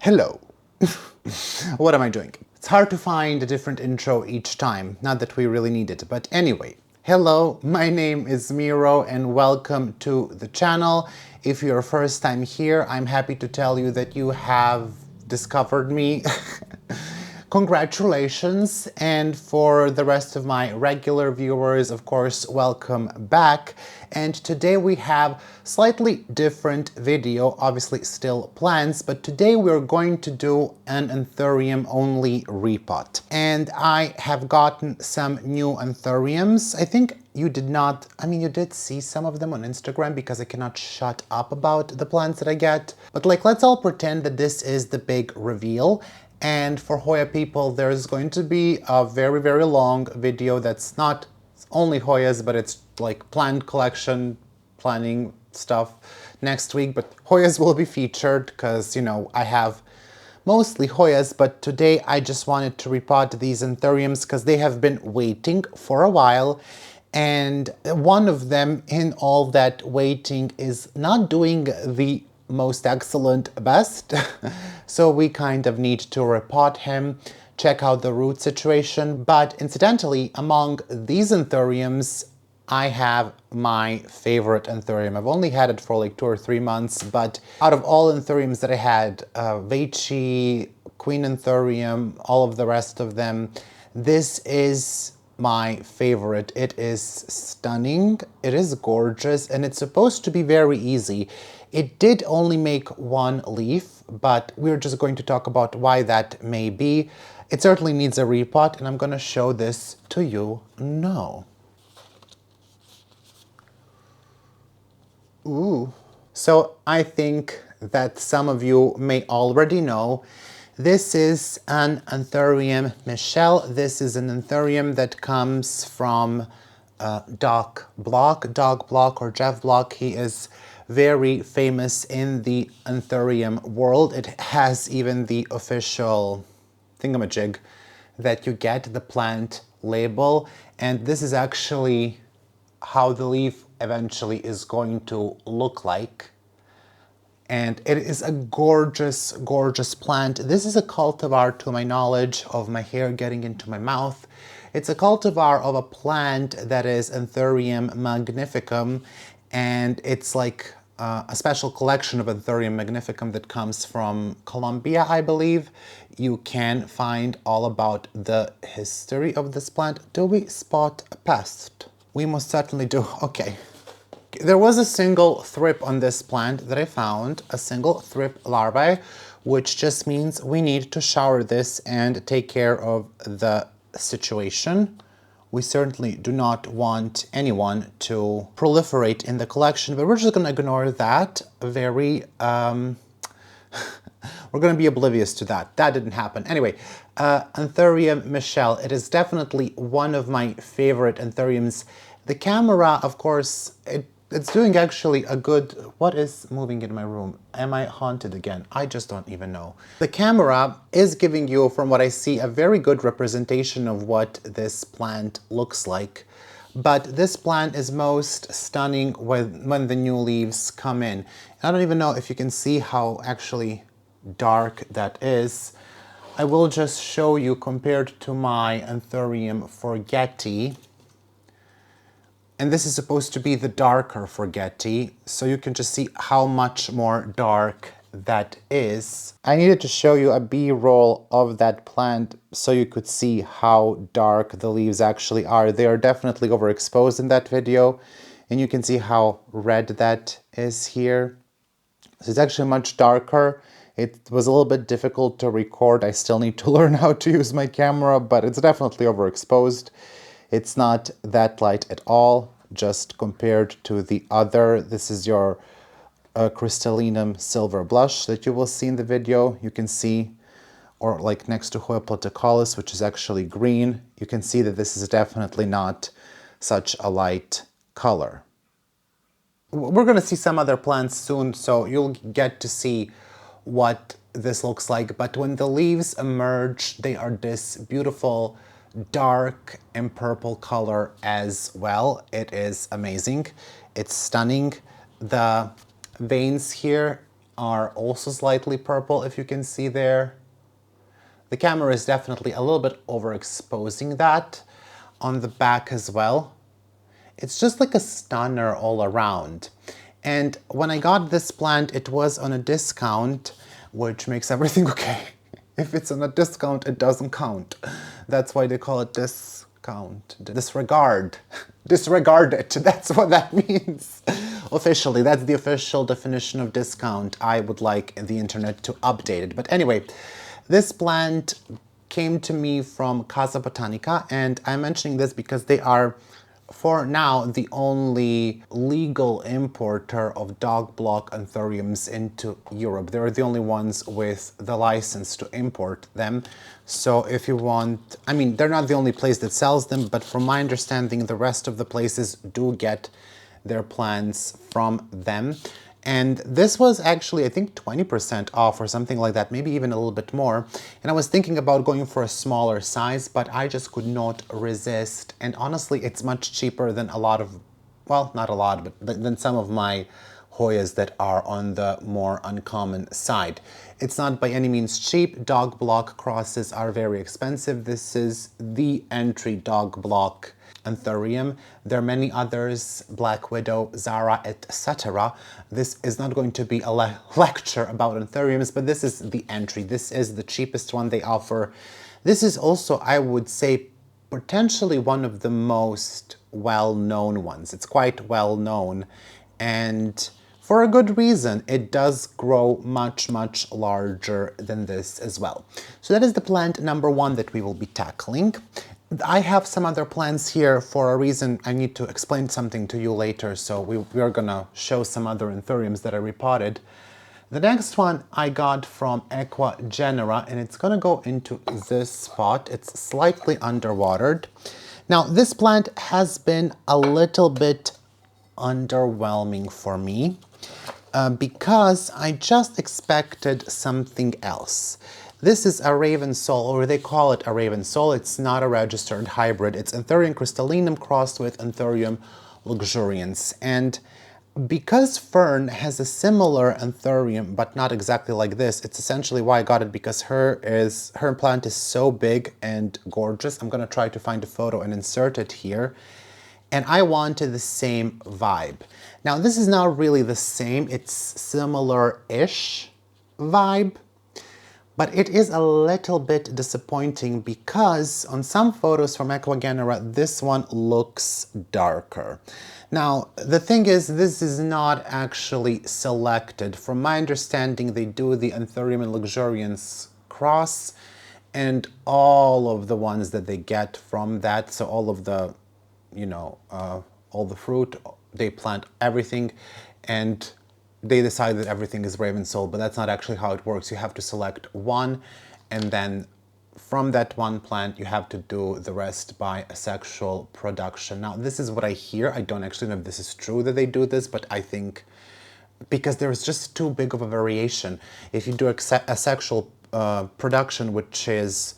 Hello. What am I doing? It's hard to find a different intro each time, not that we really need it, but anyway. Hello, my name is Miro and welcome to the channel. If you're first time here, I'm happy to tell you that you have discovered me. Congratulations, and for the rest of my regular viewers, of course, welcome back. And today we have slightly different video, obviously still plants, but today we're going to do an Anthurium only repot. And I have gotten some new Anthuriums. I think you did not, you did see some of them on Instagram because I cannot shut up about the plants that I get. But let's all pretend that this is the big reveal. And for Hoya people, there's going to be a very, very long video that's not only Hoyas, but it's like plant collection, planning stuff next week. But Hoyas will be featured because, I have mostly Hoyas, but today I just wanted to repot these Anthuriums because they have been waiting for a while. And one of them in all that waiting is not doing the most excellent best. So we kind of need to repot him, check out the root situation. But incidentally, among these Anthuriums, I have my favorite Anthurium. I've only had it for like 2 or 3 months, but out of all Anthuriums that I had, Basie, Queen Anthurium, all of the rest of them, this is my favorite. It is stunning, it is gorgeous, and it's supposed to be very easy. It did only make one leaf, but we're just going to talk about why that may be. It certainly needs a repot, and I'm going to show this to you now. Ooh. So I think that some of you may already know this is an Anthurium Michel. This is an Anthurium that comes from Doc Block or Jeff Block. He is very famous in the Anthurium world. It has even the official thingamajig that you get, the plant label. And this is actually how the leaf eventually is going to look like. And it is a gorgeous, gorgeous plant. This is a cultivar, to my knowledge, of my hair getting into my mouth. It's a cultivar of a plant that is Anthurium magnificum, and it's like a special collection of Anthurium magnificum that comes from Colombia, I believe. You can find all about the history of this plant. Do we spot a pest? We most certainly do. Okay. There was a single thrip on this plant that I found, a single thrip larvae, which just means we need to shower this and take care of the situation. We certainly do not want anyone to proliferate in the collection, but we're just going to ignore that very, we're going to be oblivious to that. That didn't happen. Anyway, Anthurium Michel, it is definitely one of my favorite Anthuriums. The camera, of course, it's doing actually a good... What is moving in my room? Am I haunted again? I just don't even know. The camera is giving you, from what I see, a very good representation of what this plant looks like. But this plant is most stunning when the new leaves come in. I don't even know if you can see how actually dark that is. I will just show you compared to my Anthurium Forgetti. And this is supposed to be the darker Forgetti, so you can just see how much more dark that is. I needed to show you a B-roll of that plant so you could see how dark the leaves actually are. They are definitely overexposed in that video, and you can see how red that is here. So it's actually much darker. It was a little bit difficult to record. I still need to learn how to use my camera, but it's definitely overexposed. It's not that light at all, just compared to the other. This is your crystallinum silver blush that you will see in the video. You can see, or like next to Hoya platycalis, which is actually green, you can see that this is definitely not such a light color. We're going to see some other plants soon, so you'll get to see what this looks like. But when the leaves emerge, they are this beautiful dark and purple color as well. It is amazing. It's stunning. The veins here are also slightly purple, if you can see there. The camera is definitely a little bit overexposing that on the back as well. It's just like a stunner all around. And when I got this plant, it was on a discount, which makes everything okay. If it's on a discount, it doesn't count. That's why they call it discount. Disregard. Disregard it. That's what that means. Officially, that's the official definition of discount. I would like the internet to update it. But anyway, this plant came to me from Casa Botanica, and I'm mentioning this because they are, for now, the only legal importer of dog block anthuriums into Europe. They're the only ones with the license to import them. So if you want, I mean, they're not the only place that sells them, but from my understanding, the rest of the places do get their plants from them. And this was actually, I think, 20% off or something like that, maybe even a little bit more. And I was thinking about going for a smaller size, but I just could not resist. And honestly, it's much cheaper than a lot of, well, not a lot, but than some of my Hoyas that are on the more uncommon side. It's not by any means cheap. Dog block crosses are very expensive. This is the entry dog block Anthurium. There are many others, Black Widow, Zara, etc. This is not going to be a lecture about Anthuriums, but this is the entry. This is the cheapest one they offer. This is also, I would say, potentially one of the most well-known ones. It's quite well-known, and for a good reason. It does grow much, much larger than this as well. So that is the plant number one that we will be tackling. I have some other plants here for a reason. I need to explain something to you later, so we are gonna show some other Anthuriums that I repotted. The next one I got from Aqua Genera, and it's gonna go into this spot. It's slightly underwatered. Now, this plant has been a little bit underwhelming for me because I just expected something else. This is a Raven Soul, or they call it a Raven Soul. It's not a registered hybrid. It's Anthurium crystallinum crossed with Anthurium luxurians. And because Fern has a similar Anthurium, but not exactly like this, it's essentially why I got it, because her plant is so big and gorgeous. I'm gonna try to find a photo and insert it here. And I wanted the same vibe. Now, this is not really the same. It's similar-ish vibe. But it is a little bit disappointing because on some photos from Aqua Genera, this one looks darker. Now, the thing is, this is not actually selected. From my understanding, they do the Anthurium and Luxuriance cross, and all of the ones that they get from that, so all of the, you know, all the fruit, they plant everything, and they decide that everything is Raven Soul, but that's not actually how it works. You have to select one, and then from that one plant, you have to do the rest by asexual production. Now, this is what I hear. I don't actually know if this is true that they do this, but I think because there's just too big of a variation. If you do asexual production, which is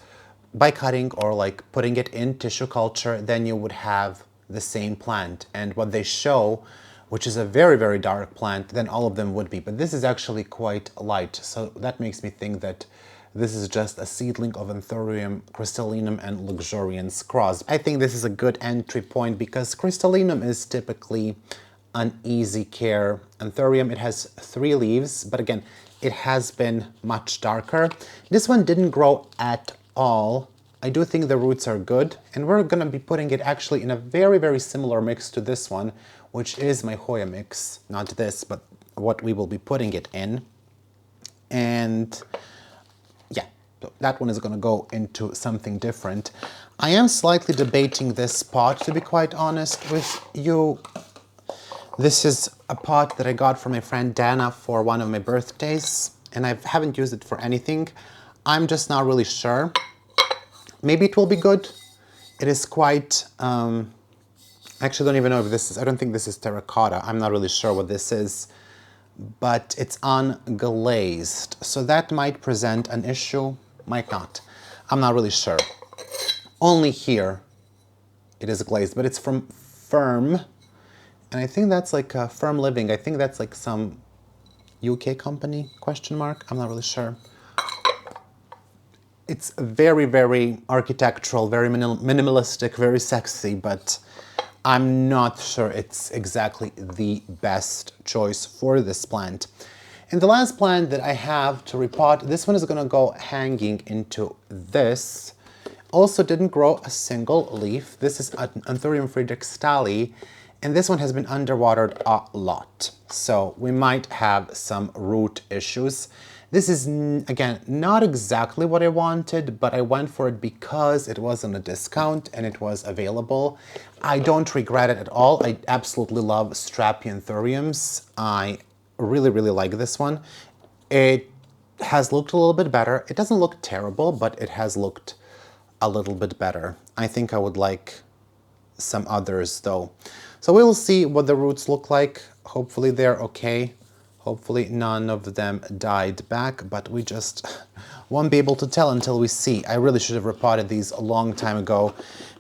by cutting or like putting it in tissue culture, then you would have the same plant. And what they show, which is a very, very dark plant, then all of them would be. But this is actually quite light, so that makes me think that this is just a seedling of Anthurium crystallinum and luxuriance cross. I think this is a good entry point because crystallinum is typically an easy care Anthurium. It has 3 leaves, but again, it has been much darker. This one didn't grow at all. I do think the roots are good, and we're gonna be putting it actually in a very, very similar mix to this one, which is my Hoya mix, not this, but what we will be putting it in. And yeah, so that one is gonna go into something different. I am slightly debating this pot, to be quite honest with you. This is a pot that I got from my friend Dana for one of my birthdays, and I haven't used it for anything. I'm just not really sure. Maybe it will be good. It is quite, I actually don't even know if this is, I don't think this is terracotta. I'm not really sure what this is, but it's unglazed. So that might present an issue, might not. I'm not really sure. Only here it is glazed, but it's from Firm. And I think that's like Firm Living. I think that's like some UK company, question mark, I'm not really sure. It's very, very architectural, very minimalistic, very sexy, but I'm not sure it's exactly the best choice for this plant. And the last plant that I have to repot, this one is gonna go hanging into this. Also didn't grow a single leaf. This is Anthurium friedrichstahli, and this one has been underwatered a lot. So we might have some root issues. This is, again, not exactly what I wanted, but I went for it because it was on a discount and it was available. I don't regret it at all. I absolutely love strappy Anthuriums. I really, really like this one. It has looked a little bit better. It doesn't look terrible, but it has looked a little bit better. I think I would like some others though. So we'll see what the roots look like. Hopefully they're okay. Hopefully none of them died back, but we just won't be able to tell until we see. I really should have repotted these a long time ago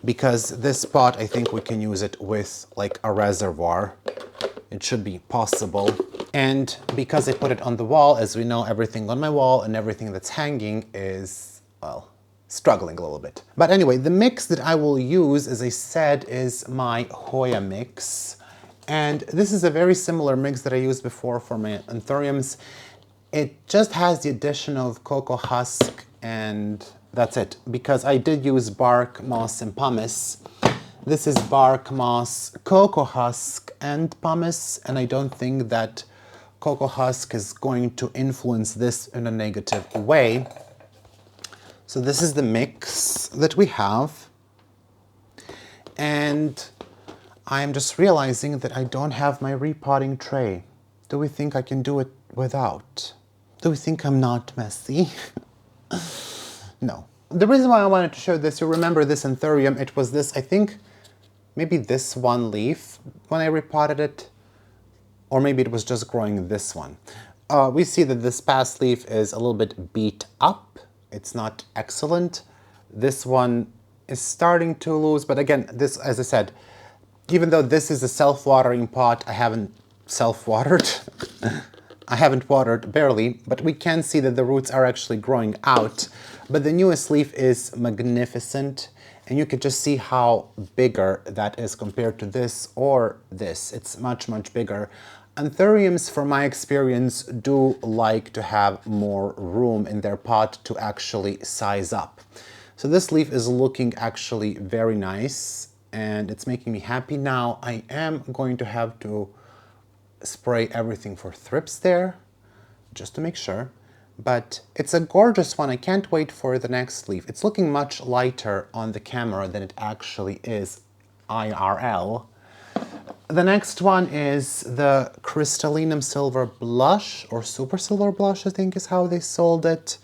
because this pot, I think we can use it with like a reservoir. It should be possible. And because I put it on the wall, as we know, everything on my wall and everything that's hanging is, well, struggling a little bit. But anyway, the mix that I will use, as I said, is my Hoya mix. And this is a very similar mix that I used before for my Anthuriums. It just has the addition of cocoa husk and that's it. Because I did use bark, moss, and pumice. This is bark, moss, cocoa husk, and pumice. And I don't think that cocoa husk is going to influence this in a negative way. So this is the mix that we have. And I'm just realizing that I don't have my repotting tray. Do we think I can do it without? Do we think I'm not messy? No. The reason why I wanted to show this, you remember this Anthurium, it was this, I think, maybe this one leaf when I repotted it, or maybe it was just growing this one. We see that this past leaf is a little bit beat up. It's not excellent. This one is starting to lose, but again, this, as I said, even though this is a self-watering pot, I haven't self-watered. I haven't watered, barely, but we can see that the roots are actually growing out. But the newest leaf is magnificent, and you can just see how bigger that is compared to this or this. It's much, much bigger. Anthuriums, from my experience, do like to have more room in their pot to actually size up. So this leaf is looking actually very nice, and it's making me happy. Now I am going to have to spray everything for thrips there, just to make sure. But it's a gorgeous one. I can't wait for the next leaf. It's looking much lighter on the camera than it actually is IRL. The next one is the Crystallinum Silver Blush, or Super Silver Blush, I think is how they sold it.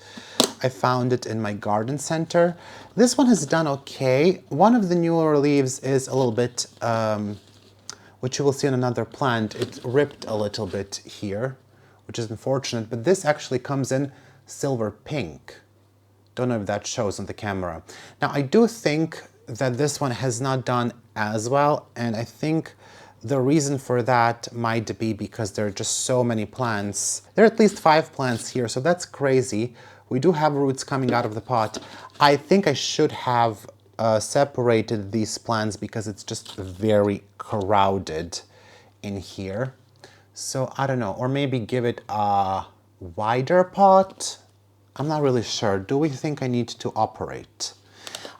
I found it in my garden center. This one has done okay. One of the newer leaves is a little bit, which you will see on another plant, it ripped a little bit here, which is unfortunate, but this actually comes in silver pink. Don't know if that shows on the camera. Now, I do think that this one has not done as well, and I think the reason for that might be because there are just so many plants. There are at least 5 plants here, so that's crazy. We do have roots coming out of the pot. I think I should have separated these plants because it's just very crowded in here. So I don't know, or maybe give it a wider pot. I'm not really sure. Do we think I need to operate?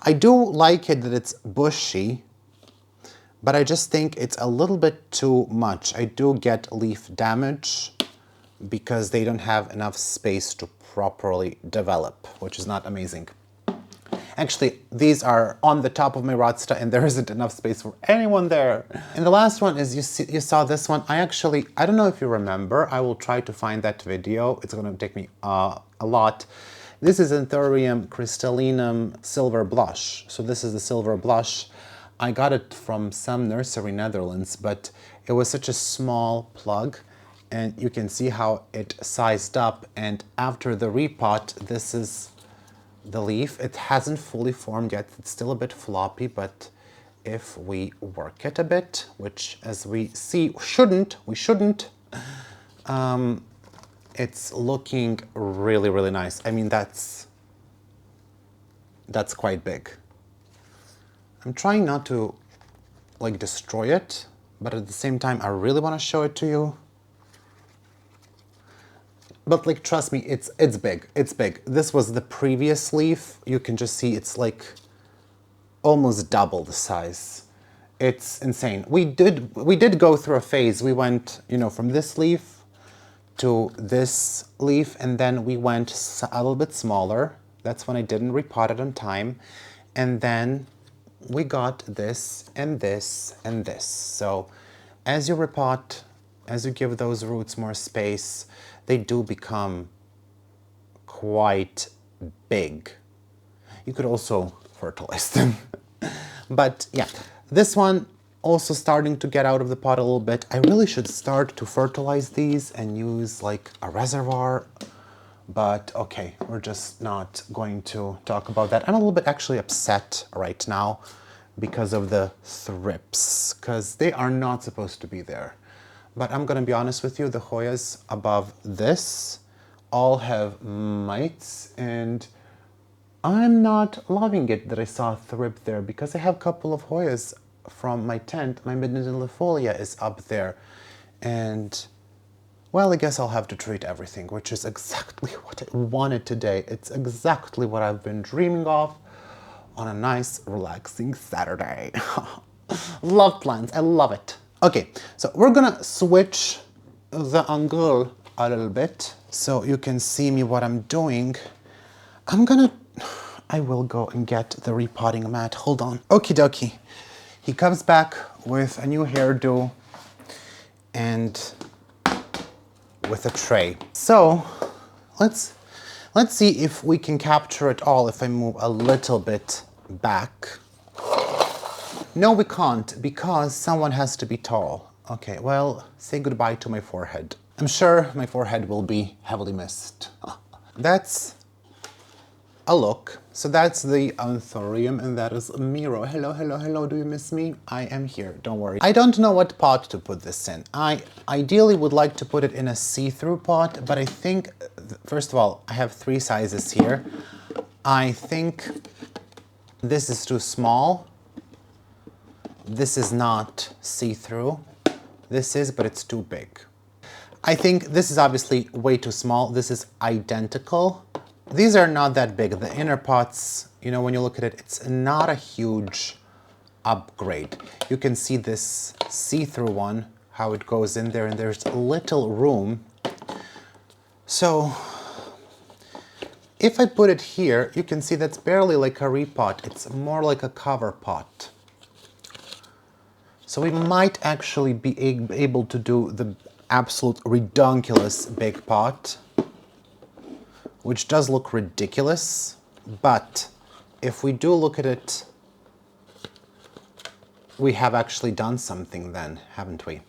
I do like it that it's bushy, but I just think it's a little bit too much. I do get leaf damage because they don't have enough space to properly develop, which is not amazing. Actually, these are on the top of my rotsta and there isn't enough space for anyone there. And the last one is, you saw this one. I don't know if you remember. I will try to find that video. It's gonna take me a lot. This is Anthurium Crystallinum Silver Blush. So this is the silver blush. I got it from some nursery in Netherlands, but it was such a small plug, and you can see how it sized up. And after the repot, this is the leaf. It hasn't fully formed yet. It's still a bit floppy, but if we work it a bit, which as we see, we shouldn't, it's looking really, really nice. I mean, that's quite big. I'm trying not to like destroy it, but at the same time, I really want to show it to you. But like, trust me, it's big, it's big. This was the previous leaf. You can just see it's like almost double the size. It's insane. We did go through a phase. We went, you know, from this leaf to this leaf, and then we went a little bit smaller. That's when I didn't repot it on time. And then we got this and this and this. So as you repot, as you give those roots more space, they do become quite big. You could also fertilize them. But yeah, this one also starting to get out of the pot a little bit. I really should start to fertilize these and use like a reservoir, but okay, we're just not going to talk about that. I'm a little bit actually upset right now because of the thrips, because they are not supposed to be there. But I'm gonna be honest with you, the Hoyas above this all have mites, and I'm not loving it that I saw a thrip there, because I have a couple of Hoyas from my tent. My midnight is up there, and well, I guess I'll have to treat everything, which is exactly what I wanted today. It's exactly what I've been dreaming of on a nice, relaxing Saturday. Love plants, I love it. Okay, so we're gonna switch the angle a little bit so you can see me what I'm doing. I will go and get the repotting mat. Hold on. Okie dokie. He comes back with a new hairdo and with a tray. So let's see if we can capture it all if I move a little bit back. No, we can't, because someone has to be tall. Okay, well, say goodbye to my forehead. I'm sure my forehead will be heavily missed. That's a look. So that's the Anthurium, and that is Miro. Hello, hello, hello, do you miss me? I am here, don't worry. I don't know what pot to put this in. I ideally would like to put it in a see-through pot, but I think, first of all, I have 3 sizes here. I think this is too small. This is not see-through. This is, but it's too big. I think this is obviously way too small. This is identical. These are not that big. The inner pots, you know, when you look at it, it's not a huge upgrade. You can see this see-through one, how it goes in there, and there's little room. So if I put it here, you can see that's barely like a repot. It's more like a cover pot. So we might actually be able to do the absolute redonkulous big pot, which does look ridiculous, but if we do look at it, we have actually done something then, haven't we?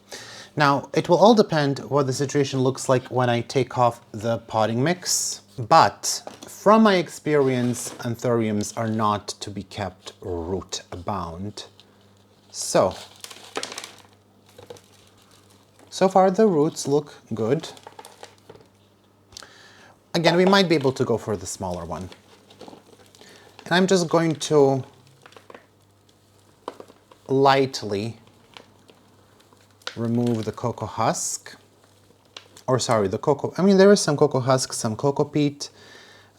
Now, it will all depend what the situation looks like when I take off the potting mix, but from my experience, Anthuriums are not to be kept root bound. So far the roots look good. Again, we might be able to go for the smaller one. And I'm just going to lightly remove the cocoa husk. Or sorry, the cocoa, I mean, there is some cocoa husk, some cocoa peat,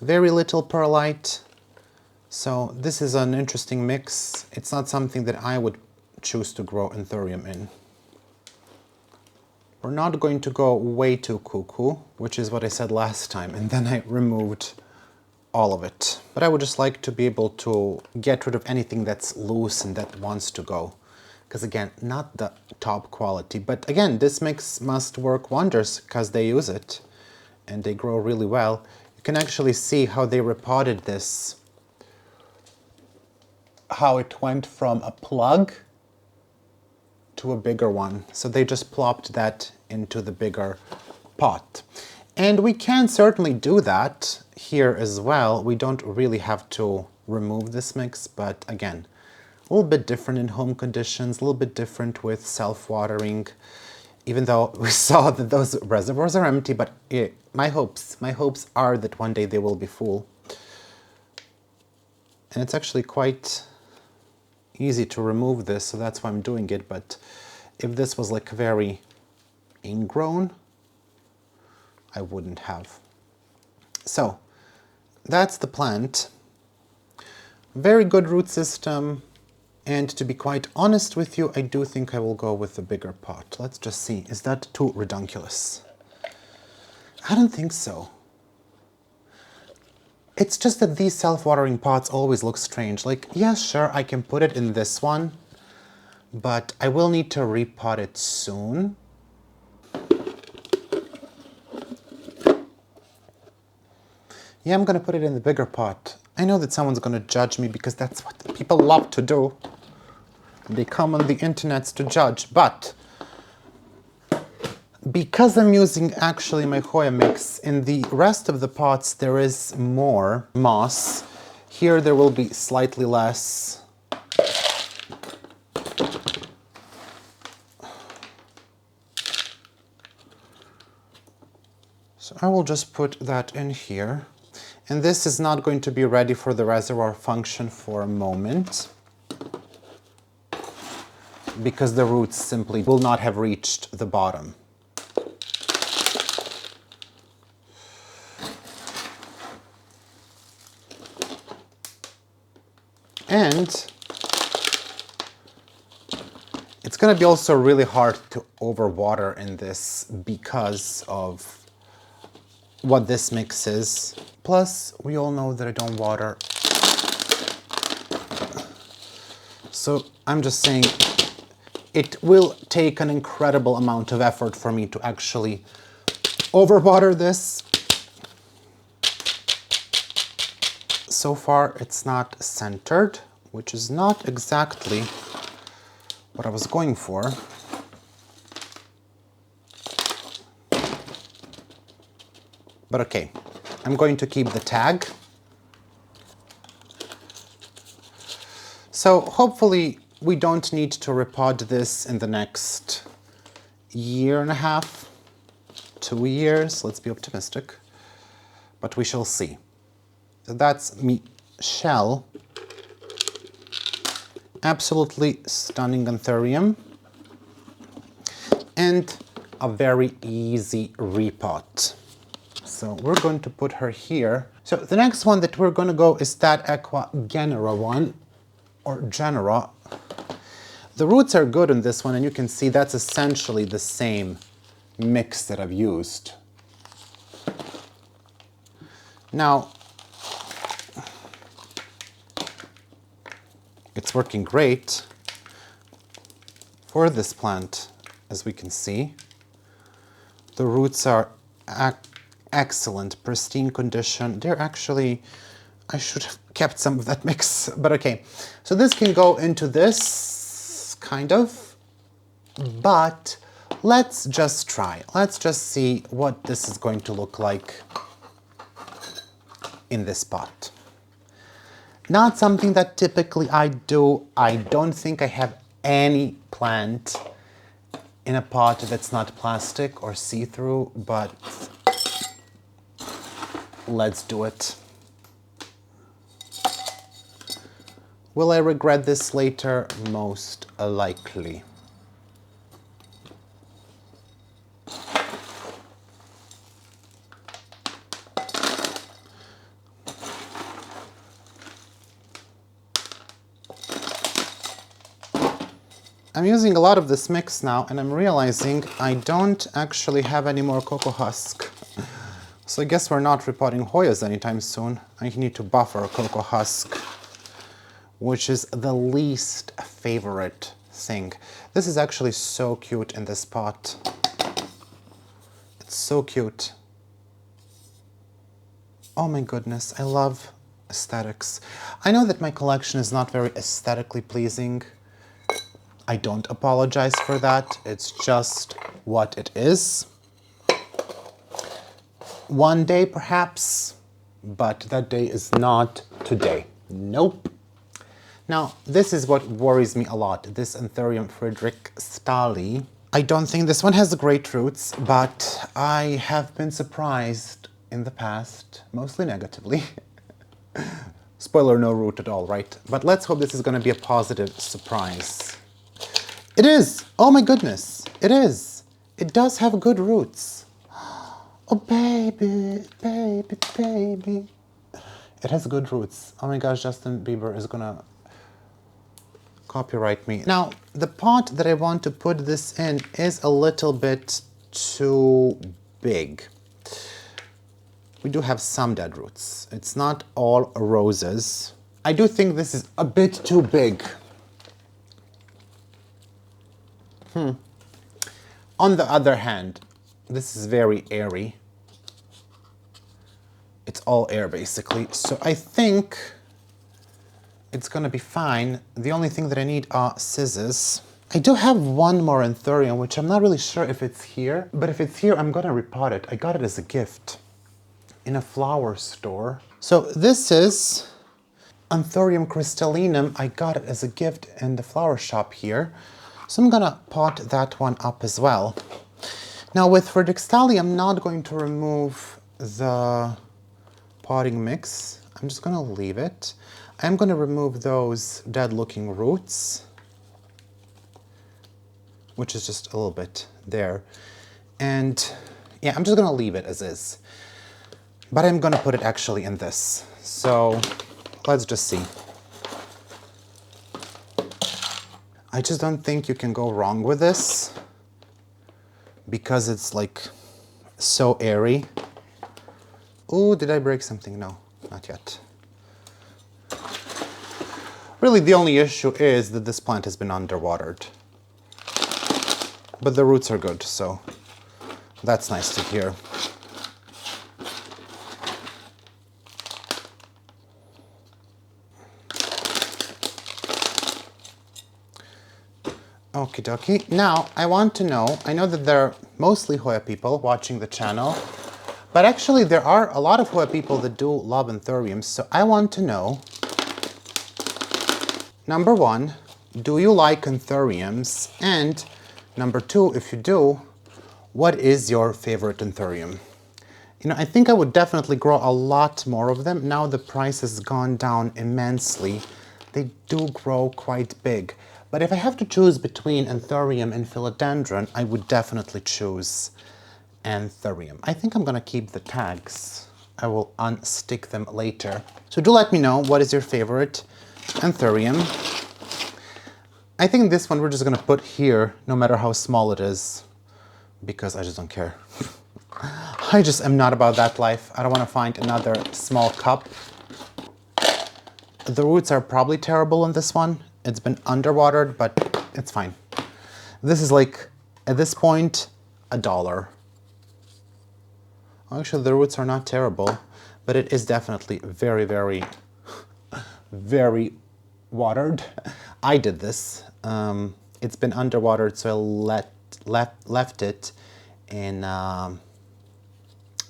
very little perlite. So this is an interesting mix. It's not something that I would choose to grow Anthurium in. We're not going to go way too cuckoo, which is what I said last time, and then I removed all of it. But I would just like to be able to get rid of anything that's loose and that wants to go. Because again, not the top quality. But again, this mix must work wonders because they use it and they grow really well. You can actually see how they repotted this, how it went from a plug to a bigger one. So they just plopped that into the bigger pot. And we can certainly do that here as well. We don't really have to remove this mix, but again, a little bit different in home conditions, a little bit different with self-watering, even though we saw that those reservoirs are empty, but my hopes are that one day they will be full. And it's actually quite easy to remove this, so that's why I'm doing it. But if this was like very ingrown, I wouldn't have. So that's the plant. Very good root system. And to be quite honest with you, I do think I will go with the bigger pot. Let's just see. Is that too redonkulous? I don't think so. It's just that these self-watering pots always look strange. Like, yeah, sure, I can put it in this one, but I will need to repot it soon. Yeah, I'm gonna put it in the bigger pot. I know that someone's gonna judge me because that's what people love to do. They come on the internets to judge, but because I'm using actually my Hoya mix, in the rest of the pots there is more moss. Here there will be slightly less. So I will just put that in here. And this is not going to be ready for the reservoir function for a moment, because the roots simply will not have reached the bottom. And it's going to be also really hard to overwater in this because of what this mix is. Plus, we all know that I don't water. So I'm just saying it will take an incredible amount of effort for me to actually overwater this. So far, it's not centered, which is not exactly what I was going for. But okay, I'm going to keep the tag. So hopefully we don't need to repot this in the next year and a half, 2 years. Let's be optimistic, but we shall see. So that's Michelle. Absolutely stunning Anthurium. And a very easy repot. So we're going to put her here. So the next one that we're going to go is that Aqua Genera one, or Genera. The roots are good on this one, and you can see that's essentially the same mix that I've used. Now, it's working great for this plant, as we can see. The roots are excellent, pristine condition. They're actually, I should have kept some of that mix, but okay. So this can go into this, kind of, but let's just try. Let's just see what this is going to look like in this pot. Not something that typically I do. I don't think I have any plant in a pot that's not plastic or see-through, but let's do it. Will I regret this later? Most likely. I'm using a lot of this mix now, and I'm realizing I don't actually have any more cocoa husk. So I guess we're not repotting Hoyas anytime soon. I need to buffer a cocoa husk, which is the least favorite thing. This is actually so cute in this pot. It's so cute. Oh my goodness, I love aesthetics. I know that my collection is not very aesthetically pleasing. I don't apologize for that. It's just what it is. One day, perhaps, but that day is not today. Nope. Now, this is what worries me a lot. This Anthurium Friedrichstahli. I don't think this one has great roots, but I have been surprised in the past, mostly negatively. Spoiler, no root at all, right? But let's hope this is going to be a positive surprise. It is! Oh my goodness! It is! It does have good roots. Oh baby, baby, baby. It has good roots. Oh my gosh, Justin Bieber is gonna copyright me. Now, the pot that I want to put this in is a little bit too big. We do have some dead roots. It's not all roses. I do think this is a bit too big. On the other hand, this is very airy. It's all air basically. So I think it's gonna be fine. The only thing that I need are scissors. I do have one more Anthurium, which I'm not really sure if it's here, but if it's here, I'm gonna repot it. I got it as a gift in a flower store. So this is Anthurium crystallinum. I got it as a gift in the flower shop here. So I'm gonna pot that one up as well. Now with Frederickstali, I'm not going to remove the potting mix. I'm just gonna leave it. I'm gonna remove those dead looking roots, which is just a little bit there. And yeah, I'm just gonna leave it as is. But I'm gonna put it actually in this. So let's just see. I just don't think you can go wrong with this because it's like so airy. Ooh, did I break something? No, not yet. Really, the only issue is that this plant has been underwatered. But the roots are good, so that's nice to hear. Okie dokie. Now, I want to know, I know that there are mostly Hoya people watching the channel, but actually there are a lot of Hoya people that do love Anthuriums, so I want to know, number one, do you like Anthuriums? And number two, if you do, what is your favorite Anthurium? You know, I think I would definitely grow a lot more of them. Now the price has gone down immensely. They do grow quite big. But if I have to choose between Anthurium and Philodendron, I would definitely choose Anthurium. I think I'm gonna keep the tags. I will unstick them later. So do let me know, what is your favorite Anthurium? I think this one we're just gonna put here, no matter how small it is, because I just don't care. I just am not about that life. I don't wanna find another small cup. The roots are probably terrible on this one. It's been underwatered, but it's fine. This is like, at this point, $1. Actually, the roots are not terrible, but it is definitely very, very, very watered. I did this. It's been underwatered, so I left it in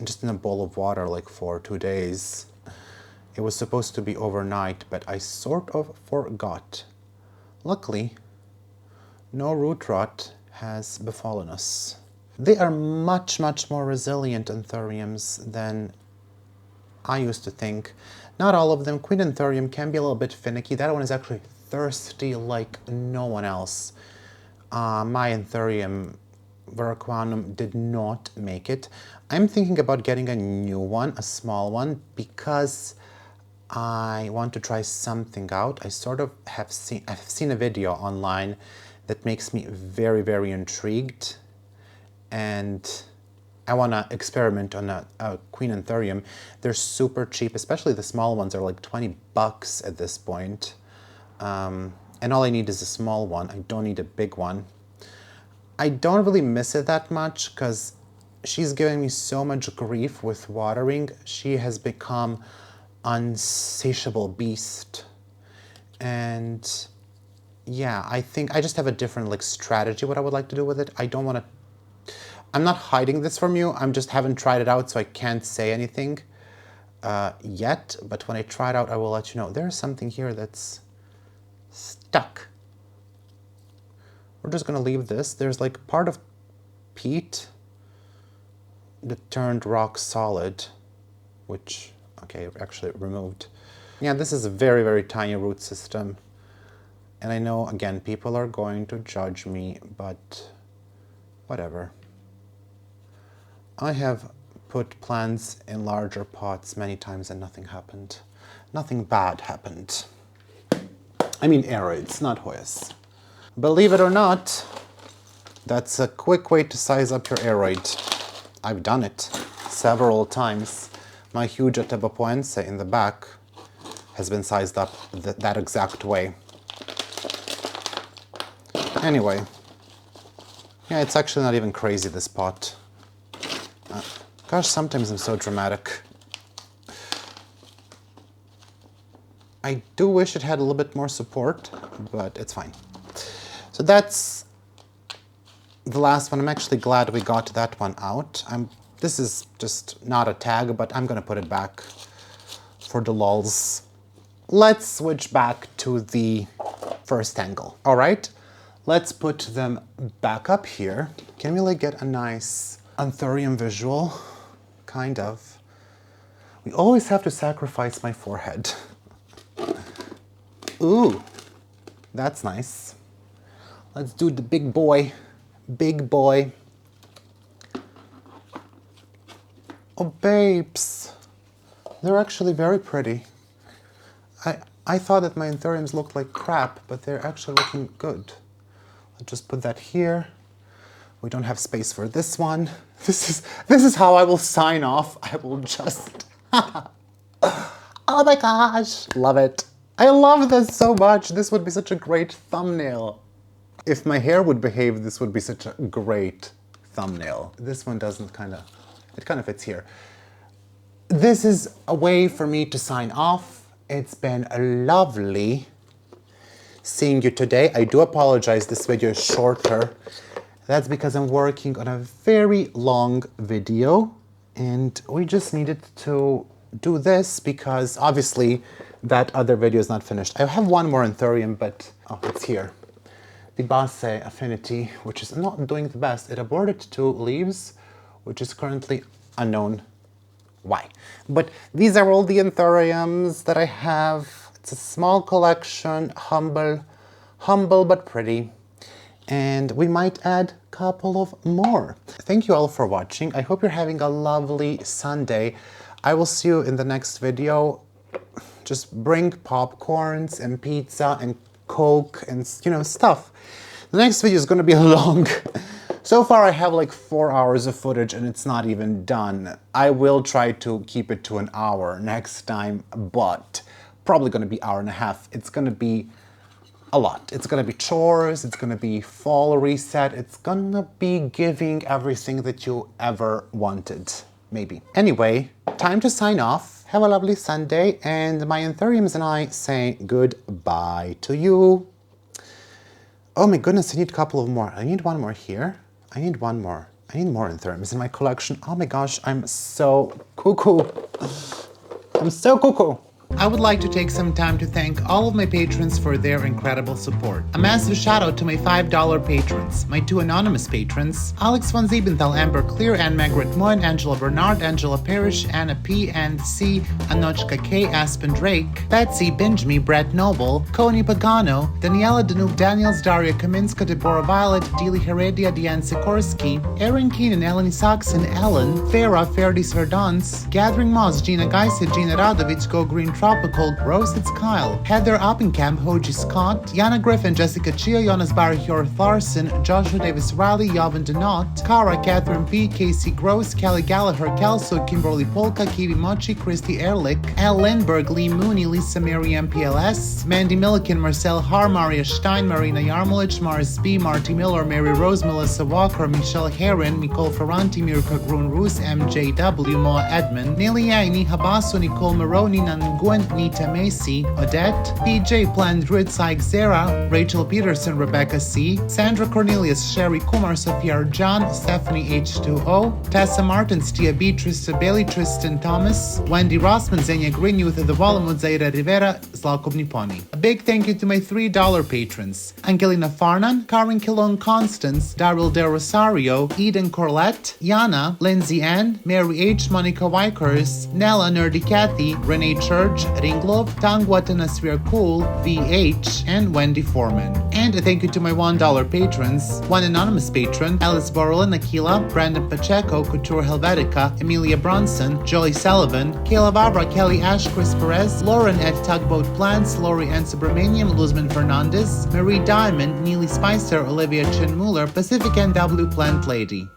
just in a bowl of water like for 2 days. It was supposed to be overnight, but I sort of forgot. Luckily, no root rot has befallen us. They are much, much more resilient Anthuriums than I used to think. Not all of them. Queen Anthurium can be a little bit finicky. That one is actually thirsty like no one else. My Anthurium Veracquanum did not make it. I'm thinking about getting a new one, a small one, because I want to try something out. I sort of have seen a video online that makes me very, very intrigued, and I want to experiment on a Queen Anthurium. They're super cheap, especially the small ones are like 20 bucks at this point. And all I need is a small one. I don't need a big one. I don't really miss it that much because she's giving me so much grief with watering. She has become unsatiable beast. And yeah, I think I just have a different like strategy what I would like to do with it. I don't want to, I'm not hiding this from you. I'm just haven't tried it out, so I can't say anything yet. But when I try it out, I will let you know. There's something here that's stuck. We're just gonna leave this. There's like part of peat that turned rock solid, which, okay, actually removed. Yeah, this is a very, very tiny root system. And I know, again, people are going to judge me, but whatever. I have put plants in larger pots many times and nothing happened. Nothing bad happened. I mean aroids, not Hoyas. Believe it or not, that's a quick way to size up your aroid. I've done it several times. My huge Epidemicsound in the back has been sized up that exact way. Anyway, yeah, it's actually not even crazy, this pot. Gosh, sometimes I'm so dramatic. I do wish it had a little bit more support, but it's fine. So that's the last one. I'm actually glad we got that one out. This is just not a tag, but I'm gonna put it back for the lols. Let's switch back to the first angle. All right, let's put them back up here. Can we like get a nice Anthurium visual? Kind of. We always have to sacrifice my forehead. Ooh, that's nice. Let's do the big boy. Big boy. Oh, babes. They're actually very pretty. I thought that my Anthuriums looked like crap, but they're actually looking good. I'll just put that here. We don't have space for this one. This is how I will sign off. I will just... Oh my gosh, love it. I love this so much. This would be such a great thumbnail. If my hair would behave, this would be such a great thumbnail. This one doesn't it kind of fits here. This is a way for me to sign off. It's been lovely seeing you today. I do apologize, this video is shorter. That's because I'm working on a very long video and we just needed to do this because obviously that other video is not finished. I have one more Anthurium, but oh, it's here. The Basie affinity, which is not doing the best. It aborted 2 leaves, which is currently unknown why. But these are all the Anthuriums that I have. It's a small collection, humble but pretty. And we might add a couple of more. Thank you all for watching. I hope you're having a lovely Sunday. I will see you in the next video. Just bring popcorns and pizza and Coke and, you know, stuff. The next video is going to be long. So far I have like 4 hours of footage and it's not even done. I will try to keep it to an hour next time, but probably going to be hour and a half. It's going to be a lot. It's going to be chores, it's going to be fall reset, it's going to be giving everything that you ever wanted, maybe. Anyway, time to sign off. Have a lovely Sunday, and my Anthuriums and I say goodbye to you. Oh my goodness, I need a couple of more. I need one more here. I need one more. I need more Anthuriums in my collection. Oh my gosh, I'm so cuckoo. I'm so cuckoo. I would like to take some time to thank all of my patrons for their incredible support. A massive shout out to my $5 patrons, my 2 anonymous patrons, Alex von Siebenthal, Amber Clear, Anne Margaret Moen, Angela Bernard, Angela Parrish, Anna P. and C, Anochka K, Aspen Drake, Betsy, Binjme, Brett Noble, Coney Pagano, Daniela Danuk Daniels, Daria Kaminska, Deborah Violet, Dili Heredia, Diane Sikorsky, Erin Keenan, Eleni Saxon, Ellen, Farah, Ferdis Verdance, Gathering Moss, Gina Geiset, Gina Radovic, Go Green Tropical, Roasted Kyle, Heather Oppenkamp, Hoji Scott, Yana Griffin, Jessica Chia, Jonas Barry, Hjorth Larson, Joshua Davis Riley, Yavin Denot, Kara, Catherine P, Casey Gross, Kelly Gallagher, Kelso, Kimberly Polka, Kiwi Mochi, Christy Ehrlich, Al Lindbergh, Lee Mooney, Lisa Mary MPLS, Mandy Milliken, Marcel Har, Maria Stein, Marina Yarmolich, Mars B, Marty Miller, Mary Rose, Melissa Walker, Michelle Heron, Nicole Ferranti, Mirka Grun Roos, MJW, Moa Edmond, Nelly Yang, Niha Basu, Nicole Maroney, Nanguyen, Owen, Nita Macy, Odette, PJ Plant, Ruth Sykes, Zara, Rachel Peterson, Rebecca C, Sandra Cornelius, Sherry Kumar, Sophia John, Stephanie H2O, Tessa Martins, Tia Beatrice, Bailey, Tristan Thomas, Wendy Rossman, Zenia Green, Youth of the Volumud, Zaira Rivera, Zlakovni Pony. A big thank you to my $3 patrons: Angelina Farnan, Karen Kilon Constance, Daryl De Rosario, Eden Corlett, Yana, Lindsay Ann, Mary H, Monica Wykers, Nella Nerdy Kathy, Renee Church, Ringlov, Tangwata Nasir Cool, VH, and Wendy Foreman. And a thank you to my $1 patrons: one anonymous patron, Alice Borolin Aquila, Brandon Pacheco, Couture Helvetica, Emilia Bronson, Jolie Sullivan, Kayla Vavra, Kelly Ash, Chris Perez, Lauren at Tugboat Plants, Lori Ann Subramanian, Luzman Fernandez, Marie Diamond, Neely Spicer, Olivia Chinmuller, Pacific NW Plant Lady.